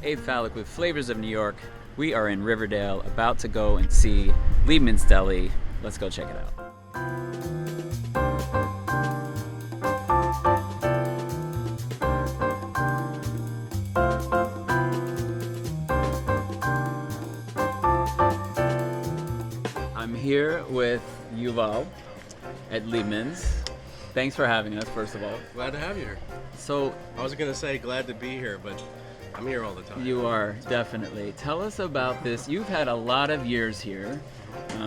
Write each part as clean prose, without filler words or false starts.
Abe Falek with Flavors of New York. We are in Riverdale, about to go and see Liebman's Deli. Let's go check it out. I'm here with Yuval at Liebman's. Thanks for having us, first of all. Glad to have you here. So, I was going to say glad to be here, but I'm here all the time. you are, definitely. Tell us about this. You've had a lot of years here.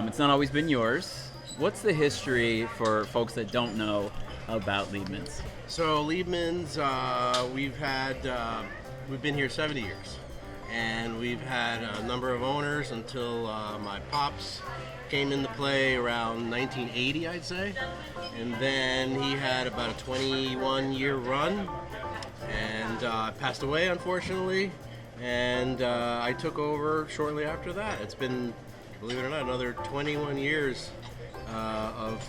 It's not always been yours. What's the history for folks that don't know about Liebman's? So Liebman's, we've been here 70 years, and we've had a number of owners until my pops came into play around 1980, I'd say, and then he had about a 21-year run, and passed away, unfortunately, and I took over shortly after that. It's been, believe it or not, another 21 years of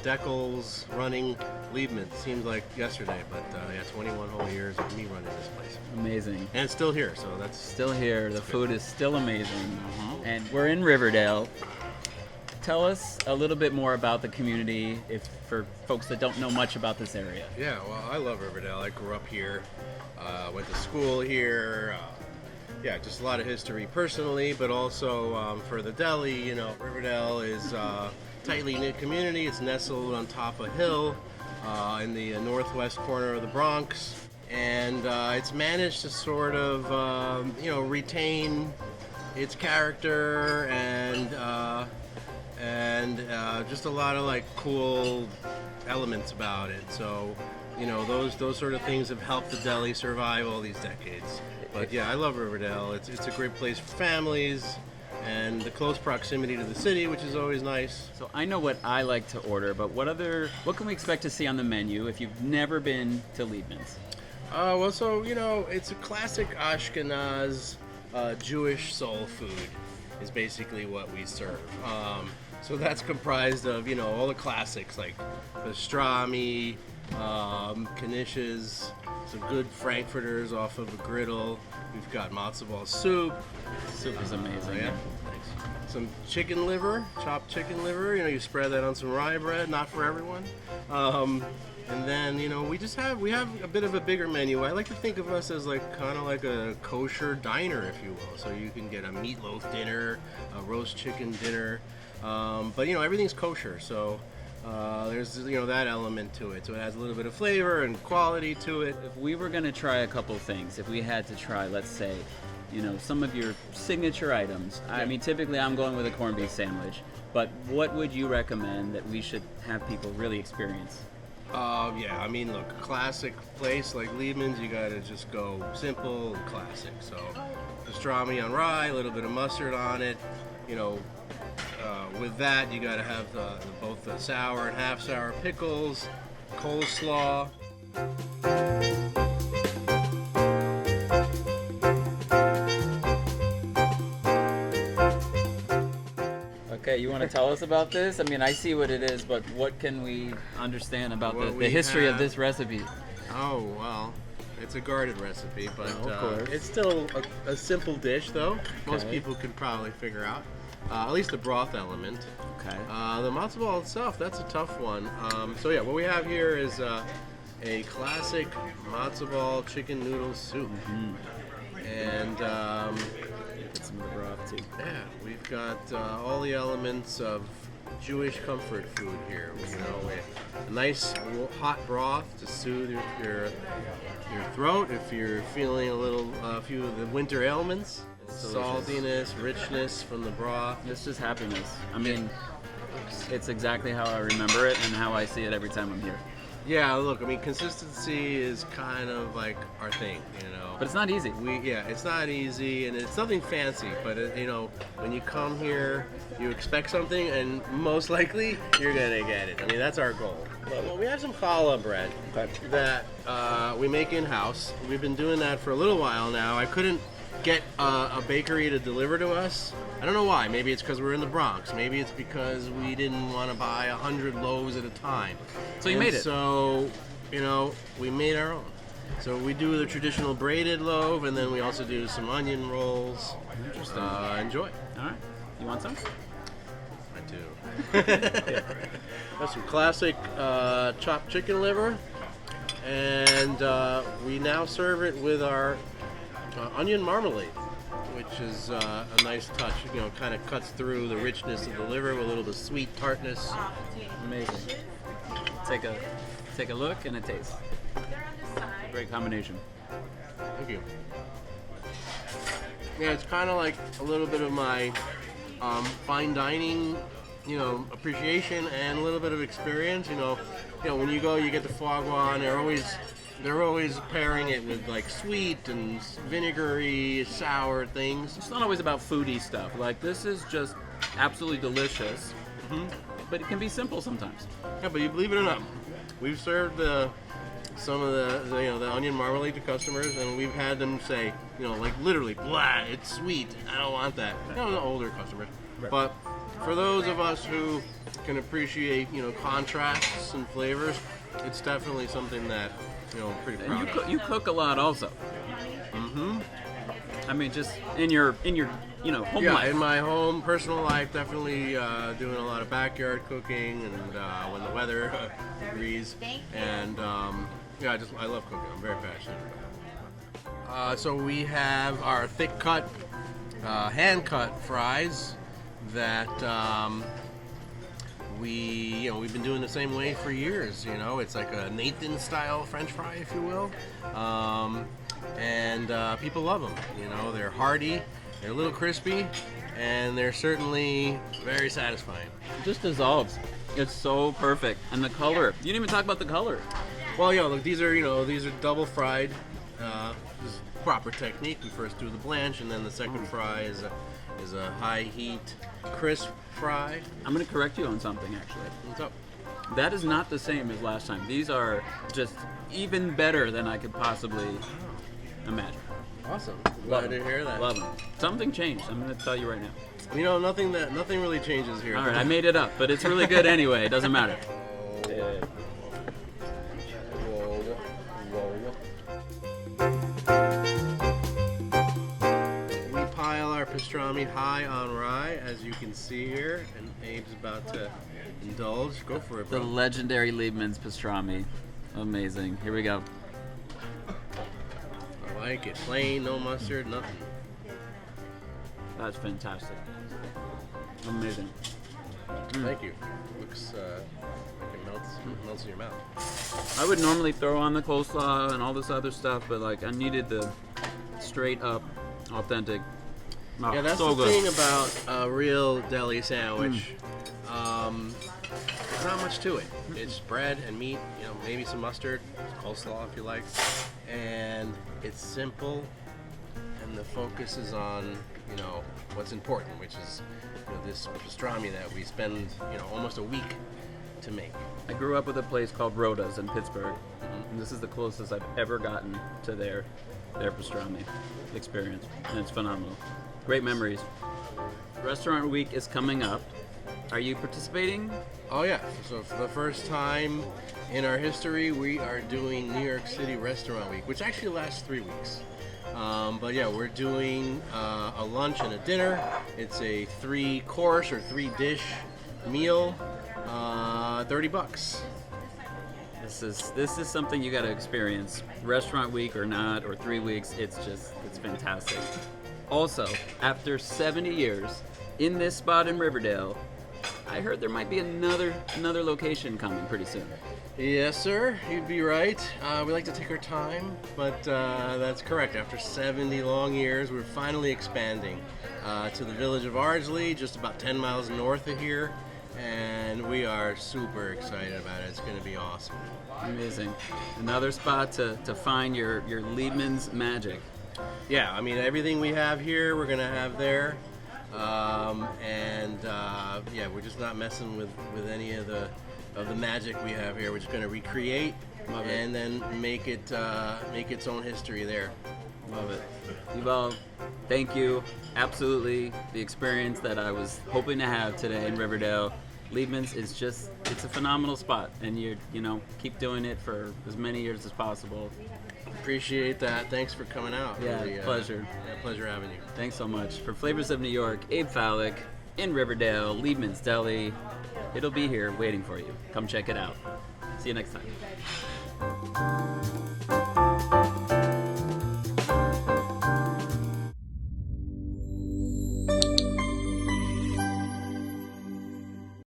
Dekel's running Liebman. Seems like yesterday, but yeah, 21 whole years of me running this place. Amazing. And it's still here, so that's Still here. The food is still amazing. Mm-hmm. And we're in Riverdale. Tell us a little bit more about the community, for folks that don't know much about this area. Yeah, well, I love Riverdale. I grew up here, went to school here. Yeah, just a lot of history personally, but also for the deli. You know, Riverdale is a tightly knit community. It's nestled on top of a hill in the northwest corner of the Bronx, and it's managed to sort of retain its character and just a lot of like cool elements about it. So, you know, those sort of things have helped the deli survive all these decades. But yeah, I love Riverdale. It's a great place for families, and the close proximity to the city, which is always nice. So I know what I like to order, but what can we expect to see on the menu if you've never been to Liebman's? Well, so, you know, it's a classic Ashkenaz Jewish soul food is basically what we serve. So that's comprised of, you know, all the classics like pastrami, knishes, some good frankfurters off of a griddle. We've got matzo ball soup. Soup is amazing. Yeah, thanks. Some chicken liver, chopped chicken liver. You know, you spread that on some rye bread. Not for everyone. And then, you know, we have a bit of a bigger menu. I like to think of us as like kind of like a kosher diner, if you will. So you can get a meatloaf dinner, a roast chicken dinner, but you know, everything's kosher. So there's, you know, that element to it. So it has a little bit of flavor and quality to it. If we were going to try a couple things, if we had to try, let's say, you know, some of your signature items. I mean, typically I'm going with a corned beef sandwich, but what would you recommend that we should have people really experience? Yeah, I mean, look, a classic place like Liebman's, you gotta just go simple and classic. So, pastrami on rye, a little bit of mustard on it. You know, with that, you gotta have both the sour and half sour pickles, coleslaw. Okay, you want to tell us about this? I mean, I see what it is, but what can we understand about the history of this recipe? Oh, well, it's a guarded recipe, but of course. It's still a simple dish, though. Most people could probably figure out, at least the broth element. Okay. The matzo ball itself, that's a tough one. So yeah, what we have here is a classic matzo ball chicken noodle soup. Mm-hmm. And Get some of the broth too. yeah, we've got all the elements of Jewish comfort food here. You know, a nice hot broth to soothe your throat if you're feeling a few of the winter ailments. Saltiness, richness from the broth. It's just happiness. I mean, it's exactly how I remember it and how I see it every time I'm here. Yeah, look, I mean, consistency is kind of like our thing, you know. But it's not easy. It's not easy, and it's nothing fancy. But you know, when you come here, you expect something, and most likely you're gonna get it. I mean, that's our goal. Well, we have some challah bread that we make in house. We've been doing that for a little while now. I couldn't get a bakery to deliver to us. I don't know why. Maybe it's because we're in the Bronx. Maybe it's because we didn't want to buy 100 loaves at a time. So you made it. So, you know, we made our own. So we do the traditional braided loaf, and then we also do some onion rolls. Interesting. Enjoy. All right. You want some? I do. That's some classic chopped chicken liver, and we now serve it with our onion marmalade, which is a nice touch. You know, kind of cuts through the richness of the liver with a little bit of sweet tartness. Amazing. Take a look and a taste. Great combination. Thank you. Yeah, it's kind of like a little bit of my fine dining, appreciation and a little bit of experience. You know, when you go, you get the foie gras, and they're always pairing it with like sweet and vinegary, sour things. It's not always about foodie stuff. Like, this is just absolutely delicious, but it can be simple sometimes. Yeah, but you believe it or not, we've served some of the onion marmalade to customers, and we've had them say, like literally, blah, it's sweet. I don't want that. The older customers. Right. But for those of us who can appreciate, contrasts and flavors, it's definitely something that, I'm pretty proud of. You cook a lot also. Mm-hmm. I mean, just in your home Yeah, life. in my home, personal life, definitely doing a lot of backyard cooking, and when the weather agrees. And I love cooking. I'm very passionate about it. So we have our thick cut, hand cut fries that we've been doing the same way for years. It's like a Nathan style French fry, if you will. And people love them. They're hearty, they're a little crispy, and they're certainly very satisfying. It just dissolves. It's so perfect. And the color. You didn't even talk about the color. Well, look, these are double fried. This is proper technique. We first do the blanch, and then the second fry is a high heat crisp fry. I'm going to correct you on something, actually. What's up? That is not the same as last time. These are just even better than I could possibly imagine. Awesome. Glad to hear that. Love them. Something changed. I'm going to tell you right now. Nothing really changes here. All right, I made it up, but it's really good anyway. It doesn't matter. We pile our pastrami high on rye, as you can see here, and Abe's about to indulge. Go for it, The bro. legendary Liebman's pastrami. Amazing. Here we go. I like it. Plain, no mustard, nothing. That's fantastic. Amazing. Thank you. Looks like it melts in your mouth. I would normally throw on the coleslaw and all this other stuff, but like I needed the straight up, authentic. Oh, Yeah, that's so the good. thing about a real deli sandwich. There's not much to it. It's bread and meat, maybe some mustard, coleslaw if you like, and it's simple. And the focus is on, what's important, which is, this pastrami that we spend, almost a week to make. I grew up with a place called Rhoda's in Pittsburgh, and this is the closest I've ever gotten to their pastrami experience, and it's phenomenal. Great memories. Restaurant Week is coming up. Are you participating? Oh yeah, so for the first time in our history, we are doing New York City Restaurant Week, which actually lasts 3 weeks. But yeah, we're doing a lunch and a dinner. It's a 3-course or 3-dish meal, $30. This is something you got to experience. Restaurant Week or not, or 3 weeks, it's fantastic. Also, after 70 years in this spot in Riverdale, I heard there might be another location coming pretty soon. Yes, sir. You'd be right. We like to take our time, but that's correct. After 70 long years, we're finally expanding to the village of Ardsley, just about 10 miles north of here, and we are super excited about it. It's going to be awesome. Amazing. Another spot to find your Liebman's magic. Yeah, I mean, everything we have here, we're going to have there. Yeah, we're just not messing with any of the magic we have here. We're just going to recreate Love it. and then make its own history there. Love it. Yuval, thank you. Absolutely the experience that I was hoping to have today in Riverdale. Liebman's is it's a phenomenal spot, and keep doing it for as many years as possible. Appreciate that. Thanks for coming out. Yeah, Really, pleasure. Pleasure having you. Thanks so much. For Flavors of New York, Abe Falek in Riverdale, Liebman's Deli. It'll be here waiting for you. Come check it out. See you next time.